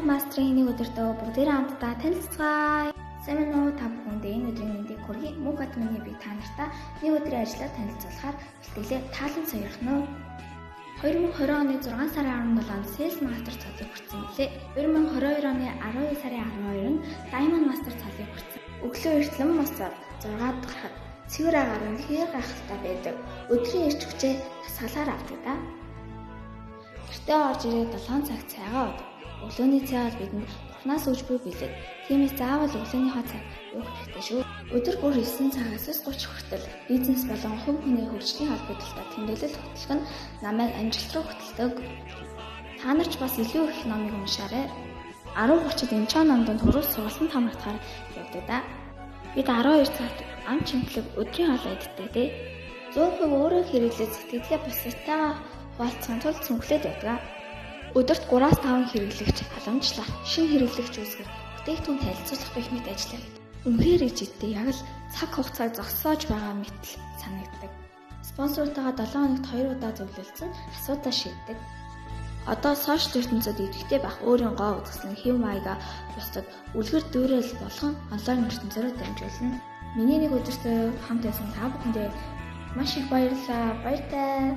Diamond Master-ийн нэг өдөртөө бүгдээрээ хамтдаа танилцгаая. Сайн уу та бүхэндээ энэ өдрийн мэндийг хүргэе. Мөнх бат миний би та нартай нэг өдрийн ажлаар танилцуулахаар бэлтгэлээ таалан сойрхно. 2020 оны 6 сарын 17-нд Sales Master цалыг хүртсэн билээ. 2022 оны 12 сарын 12-нд Diamond Master цалыг хүртсэн. Өглөө эртлэн мос 6 дахь цэвэр агаар нь хэр гайхалтай байдаг. Өдрийн эрч хүчээ тасгалаар авдаг да. Гэртээ орж ирээд 7 цаг цайгаа уудаг. Өглөөний цайгаар бидэнд бурхнаас өгж буй билээ. Тиймээс заавал өглөөнийхөө цай уух хэрэгтэй шүү. Өдөр бүр 9 цагаас 30 хүртэл бизнес болон хувь хүний хөгжлийн холбогдлолтой тэмдэглэл хөтлөх нь намайг амжилт руу хөтэлдэг. Та нар ч бас илүү их номыг уншаарай. 10:30-д Эмчаа номдонд хөрөс сугалсан тамагтахаар явдаг да. Бид 12 цагт ам чимтлэг өдрийн хоол иддэг дээ. 100% өөрөө хэрэглээд сэтгэлээ бусдтайгаа хуваалцсан тул цүнхлээд байдаг. Өдөрт 3-5 хэрэглэгч халамжлах, шин хэрэглэгч үүсгэх, бүтээгдэхүүн танилцуулах гэх мэт ажилладаг. Үнэхээр ижидтэй яг л цаг хугацааг зогсоож байгаа мэт санагддаг. Спонсортойгоо 7 хоногт 2 удаа зөвлөлдсөн асуудал шийддэг. Одоо сошиал ертөнцид идэвхтэй байх өөрийн гоо үзэсгэлэн хэв маяга бусдад үлгэр дүүрэл болгон онлайн ертөнцөөр дамжуулна. Миний нэг өдөртөө хамт байсан та бүхэндээ маш их баярлалаа. Баяртай.